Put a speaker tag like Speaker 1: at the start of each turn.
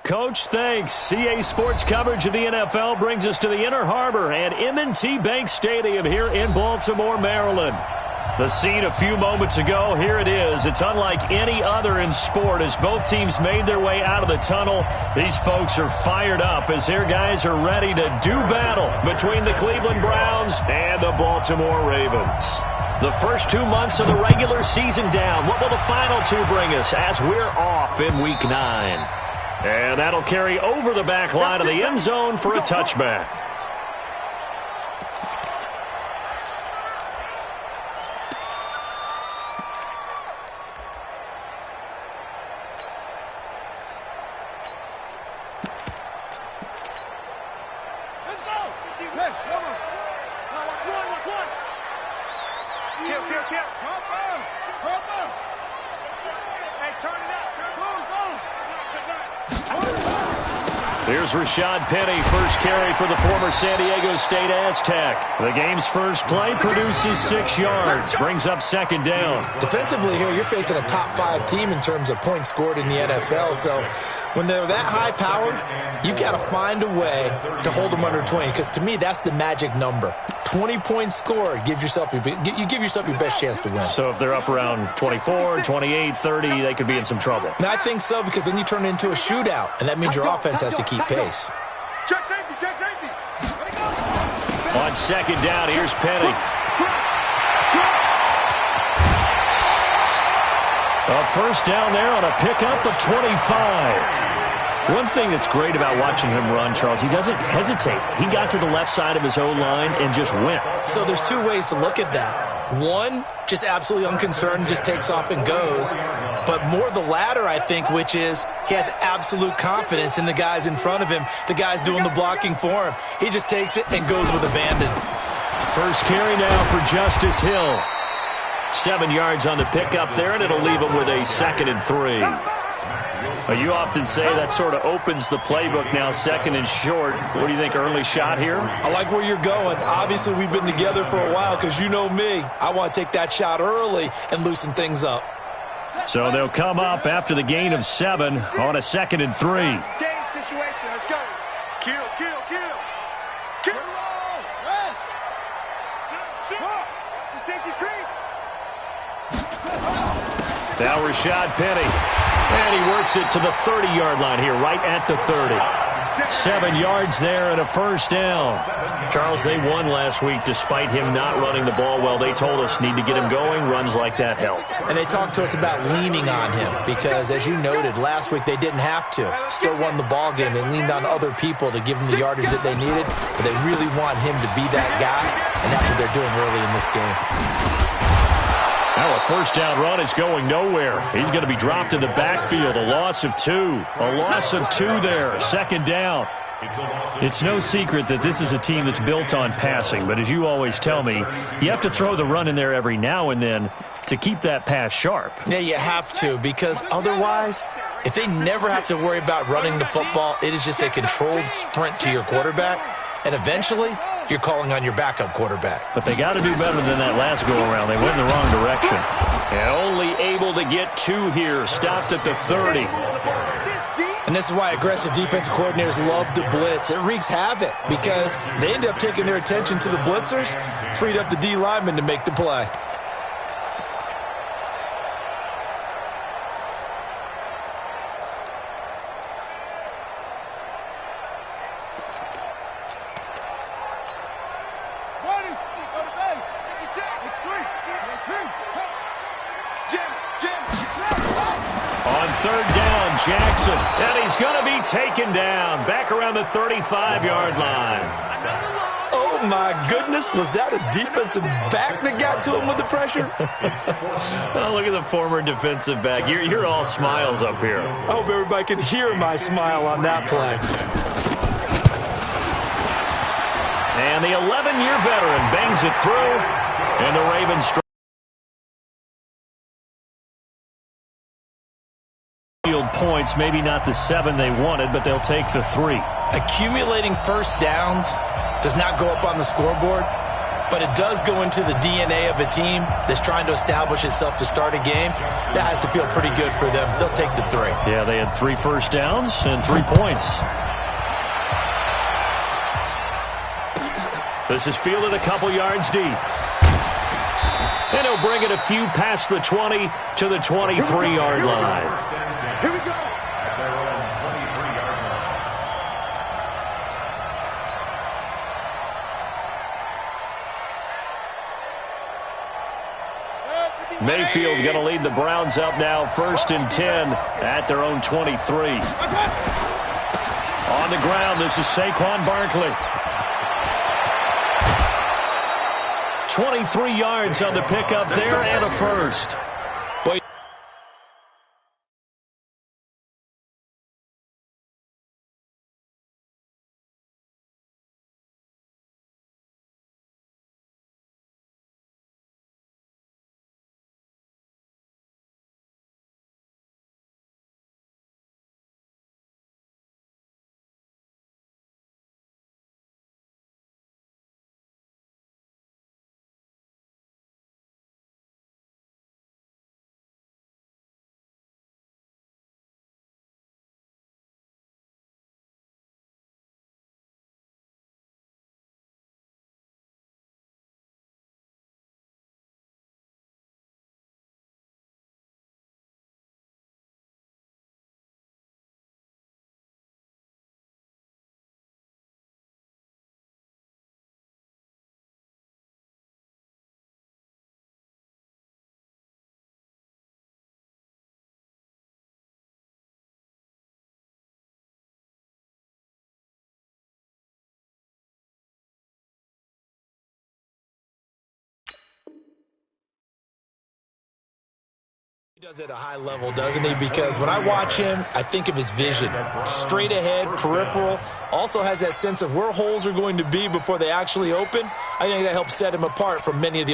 Speaker 1: Coach, thanks. CA Sports coverage of the NFL brings us to the Inner Harbor at M&T Bank Stadium here in Baltimore, Maryland. The scene a few moments ago, here it is. It's unlike any other in sport as both teams made their way out of the tunnel. These folks are fired up as their guys are ready to do battle between the Cleveland Browns and the Baltimore Ravens. The first 2 months of the regular season down. What will the final two bring us as we're off in Week 9? And that'll carry over the back line of the end zone for a touchback.
Speaker 2: Let's go! Hey, come on. Watch one. Kill. Hop on. Hey, turn it up.
Speaker 1: Here's Rashad Penny, first carry for the former San Diego State Aztec. The game's first play produces 6 yards, brings up second down.
Speaker 3: Defensively here, you're facing a top 5 team in terms of points scored in the NFL, so when they're that high-powered, you've got to find a way to hold them under 20, because to me, that's the magic number. 20 points scored, you give yourself your best chance to win.
Speaker 1: So if they're up around 24, 28, 30, they could be in some trouble.
Speaker 3: And I think so, because then you turn it into a shootout, and that means your offense has to keep pace.
Speaker 2: Check safety. Let it go.
Speaker 1: On second down, here's Penny. A first down there on a pickup of 25. One thing that's great about watching him run, Charles, he doesn't hesitate. He got to the left side of his own line and just went.
Speaker 3: So there's 2 ways to look at that. One, just absolutely unconcerned, just takes off and goes. But more the latter, I think, which is he has absolute confidence in the guys in front of him, the guys doing the blocking for him. He just takes it and goes with abandon.
Speaker 1: First carry now for Justice Hill. 7 yards on the pickup there, and it'll leave him with a 2nd and 3. You often say that sort of opens the playbook now, 2nd and short. What do you think, early shot here?
Speaker 3: I like where you're going. Obviously, we've been together for a while because you know me. I want to take that shot early and loosen things up.
Speaker 1: So they'll come up after the gain of 7 on a 2nd and 3.
Speaker 2: Game situation. Let's go. Kill. Rest. It's a safety creep.
Speaker 1: Now Rashad Penny. And he works it to the 30-yard line here, right at the 30. 7 yards there and a first down. Charles, they won last week despite him not running the ball well. They told us need to get him going. Runs like that help.
Speaker 3: And they talked to us about leaning on him because, as you noted, last week they didn't have to. Still won the ball game. They leaned on other people to give them the yardage that they needed, but they really want him to be that guy, and that's what they're doing early in this game.
Speaker 1: Now a first down run is going nowhere. He's going to be dropped in the backfield. A loss of 2. A loss of 2 there. Second down. It's no secret that this is a team that's built on passing, but as you always tell me, you have to throw the run in there every now and then to keep that pass sharp.
Speaker 3: Yeah, you have to, because otherwise, if they never have to worry about running the football, it is just a controlled sprint to your quarterback, and eventually you're calling on your backup quarterback.
Speaker 1: But they got to do better than that last go-around. They went in the wrong direction. And only able to get 2 here. Stopped at the 30.
Speaker 3: And this is why aggressive defensive coordinators love to blitz. It wreaks havoc because they end up taking their attention to the blitzers, freed up the D lineman to make the play.
Speaker 1: On third down, Jackson, and he's going to be taken down back around the 35-yard line.
Speaker 3: Oh, my goodness. Was that a defensive back that got to him with the pressure?
Speaker 1: Oh, look at the former defensive back. You're all smiles up here.
Speaker 3: I hope everybody can hear my smile on that play.
Speaker 1: And the 11-year veteran bangs it through, and the Ravens points, maybe not the 7 they wanted, but they'll take the 3.
Speaker 3: Accumulating first downs does not go up on the scoreboard, but it does go into the DNA of a team that's trying to establish itself to start a game. That has to feel pretty good for them. They'll take the 3.
Speaker 1: Yeah, they had 3 first downs and 3 points. This is fielded a couple yards deep. And he'll bring it a few past the 20 to the 23-yard line.
Speaker 2: Here we go.
Speaker 1: Mayfield going to lead the Browns up now, 1st and 10 at their own 23. On the ground, this is Saquon Barkley. 23 yards on the pickup there and a first.
Speaker 3: He does it at a high level, doesn't he? Because when I watch him, I think of his vision. Straight ahead, peripheral. Also has that sense of where holes are going to be before they actually open. I think that helps set him apart from many of the other